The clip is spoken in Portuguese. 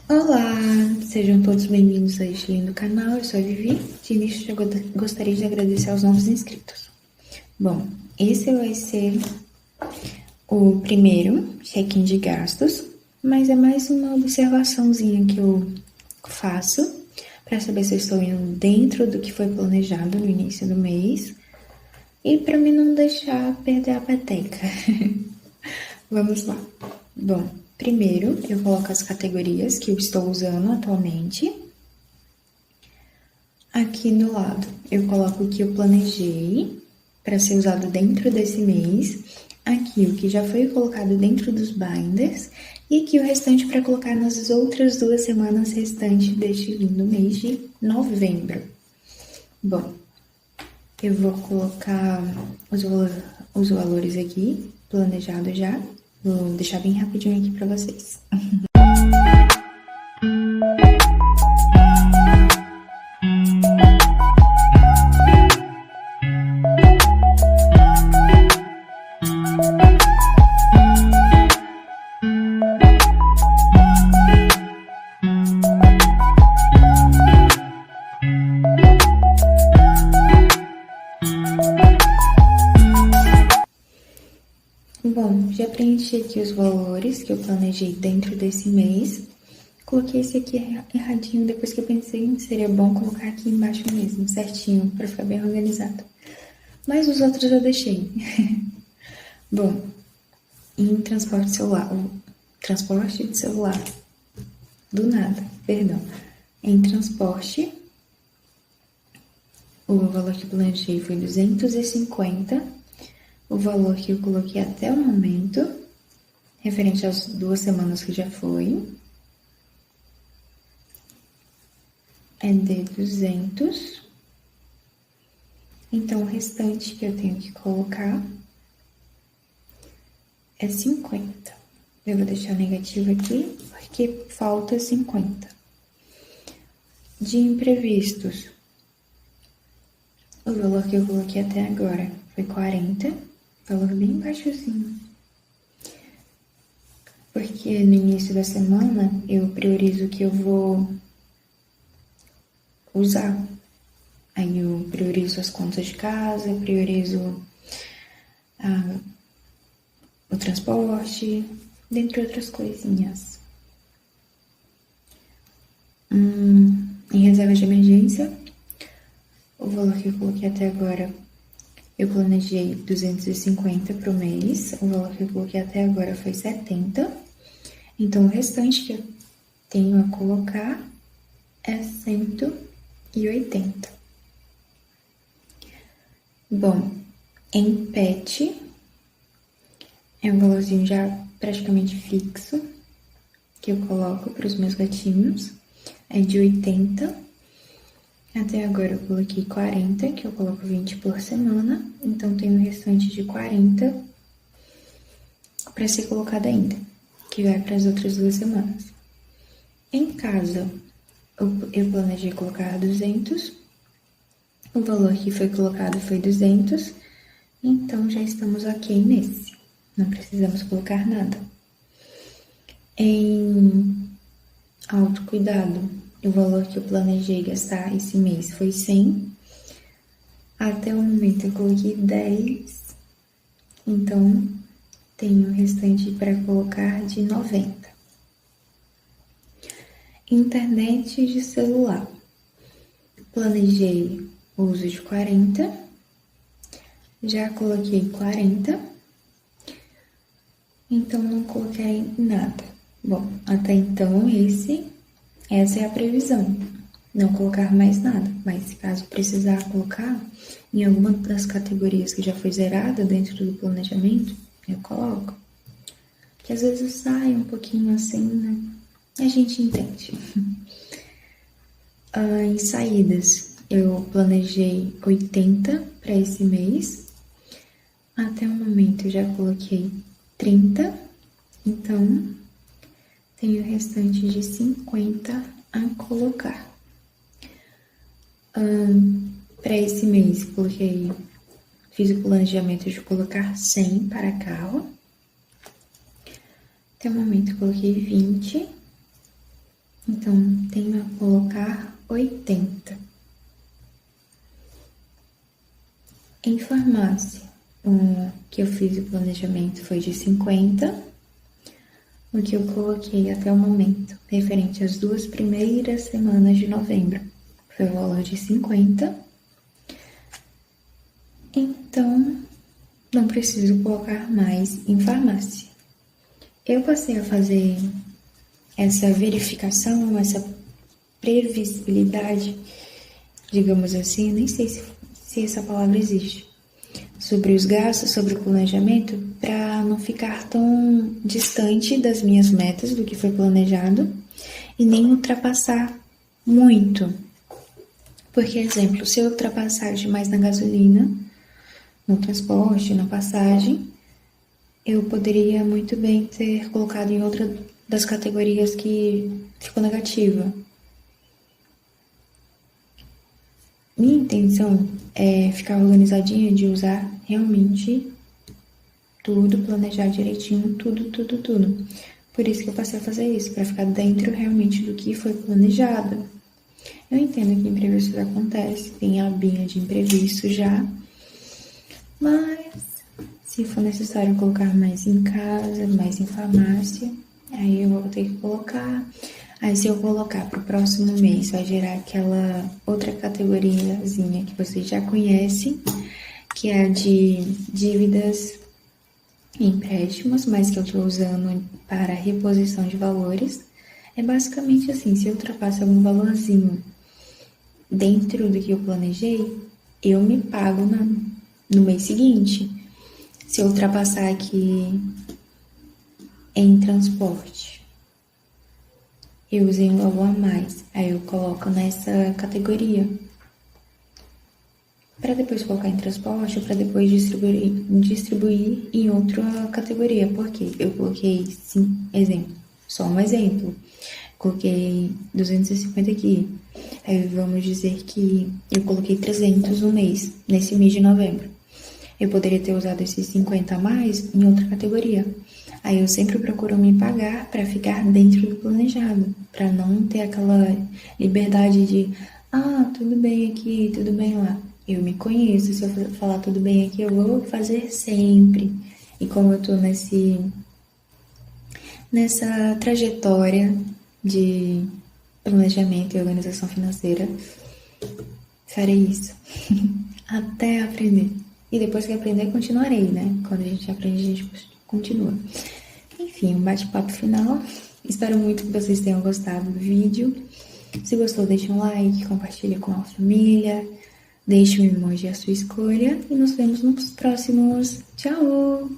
Olá, sejam todos bem-vindos a este lindo canal. Eu sou a Vivi. De início, eu gostaria de agradecer aos novos inscritos. Bom, esse vai ser o primeiro check-in de gastos, mas é mais uma observaçãozinha que eu faço para saber se eu estou indo dentro do que foi planejado no início do mês e para mim não deixar perder a peteca. Vamos lá. Bom, primeiro eu coloco as categorias que eu estou usando atualmente. Aqui no lado eu coloco o que eu planejei para ser usado dentro desse mês. Aqui o que já foi colocado dentro dos binders. E aqui o restante para colocar nas outras 2 semanas restantes deste lindo mês de novembro. Bom, eu vou colocar os valores aqui, planejado já. Vou deixar bem rapidinho aqui para vocês. Bom, já preenchi aqui os valores que eu planejei dentro desse mês. Coloquei esse aqui erradinho, depois que eu pensei que seria bom colocar aqui embaixo mesmo, certinho, para ficar bem organizado. Mas os outros eu deixei. Bom, em transporte celular, transporte de celular, do nada, perdão. Em transporte, o valor que eu planejei foi 250. O valor que eu coloquei até o momento, referente às 2 semanas que já foi, é de 200. Então, o restante que eu tenho que colocar é 50. Eu vou deixar negativo aqui, porque falta 50. De imprevistos, o valor que eu coloquei até agora foi 40, valor bem baixozinho. Porque no início da semana eu priorizo o que eu vou usar. Aí eu priorizo as contas de casa, priorizo o transporte, dentre outras coisinhas. Em reserva de emergência, o valor que eu coloquei até agora, eu planejei 250 para o mês, o valor que eu coloquei até agora foi 70. Então, o restante que eu tenho a colocar é 180. Bom, em pet, é um valorzinho já praticamente fixo que eu coloco para os meus gatinhos, é de 80. Até agora eu coloquei 40, que eu coloco 20 por semana, então tem um restante de 40 para ser colocado ainda, que vai para as outras 2 semanas. Em casa, eu planejei colocar 200, o valor que foi colocado foi 200, então já estamos ok nesse, não precisamos colocar nada. Em autocuidado, o valor que eu planejei gastar esse mês foi 100. Até o momento eu coloquei 10. Então, tenho o restante para colocar de 90. Internet de celular. Planejei o uso de 40. Já coloquei 40. Então, não coloquei nada. Bom, até então essa é a previsão, não colocar mais nada, mas caso precisar colocar em alguma das categorias que já foi zerada dentro do planejamento, eu coloco. Que às vezes sai um pouquinho assim, né? A gente entende. Em saídas, eu planejei 80 para esse mês. Até o momento eu já coloquei 30, então tenho o restante de 50 a colocar. Para esse mês, fiz o planejamento de colocar 100 para carro. Até o momento, coloquei 20. Então, tenho a colocar 80. Em farmácia, o que eu fiz o planejamento foi de 50. O que eu coloquei até o momento, referente às 2 primeiras semanas de novembro, foi o valor de 50. Então, não preciso colocar mais em farmácia. Eu passei a fazer essa verificação, essa previsibilidade, digamos assim, nem sei se essa palavra existe, sobre os gastos, sobre o planejamento, para não ficar tão distante das minhas metas, do que foi planejado, e nem ultrapassar muito. Porque, exemplo, se eu ultrapassar demais na gasolina, no transporte, na passagem, eu poderia muito bem ter colocado em outra das categorias que ficou negativa. Minha intenção é ficar organizadinha de usar realmente tudo, planejar direitinho, tudo. Por isso que eu passei a fazer isso, para ficar dentro realmente do que foi planejado. Eu entendo que imprevistos acontecem, tem a abinha de imprevisto já, mas se for necessário colocar mais em casa, mais em farmácia, aí eu vou ter que colocar. Aí se eu colocar para o próximo mês, vai gerar aquela outra categoriazinha que vocês já conhecem, que é a de dívidas e empréstimos, mas que eu estou usando para reposição de valores. É basicamente assim, se eu ultrapasso algum valorzinho dentro do que eu planejei, eu me pago no mês seguinte. Se eu ultrapassar aqui em transporte, eu usei um valor a mais, aí eu coloco nessa categoria. Para depois colocar em transporte ou para depois distribuir em outra categoria. Porque eu coloquei, sim, exemplo, só um exemplo. Coloquei 250 aqui. Aí vamos dizer que eu coloquei 300 no mês, nesse mês de novembro. Eu poderia ter usado esses 50 a mais em outra categoria. Aí eu sempre procuro me pagar para ficar dentro do planejado, para não ter aquela liberdade de, tudo bem aqui, tudo bem lá. Eu me conheço, se eu falar tudo bem aqui, eu vou fazer sempre. E como eu tô nessa trajetória de planejamento e organização financeira, farei isso. Até aprender. E depois que aprender, continuarei, né? Quando a gente aprende, a gente continua. Enfim, um bate-papo final. Espero muito que vocês tenham gostado do vídeo. Se gostou, deixa um like, compartilha com a família, deixa um emoji à sua escolha e nos vemos nos próximos. Tchau!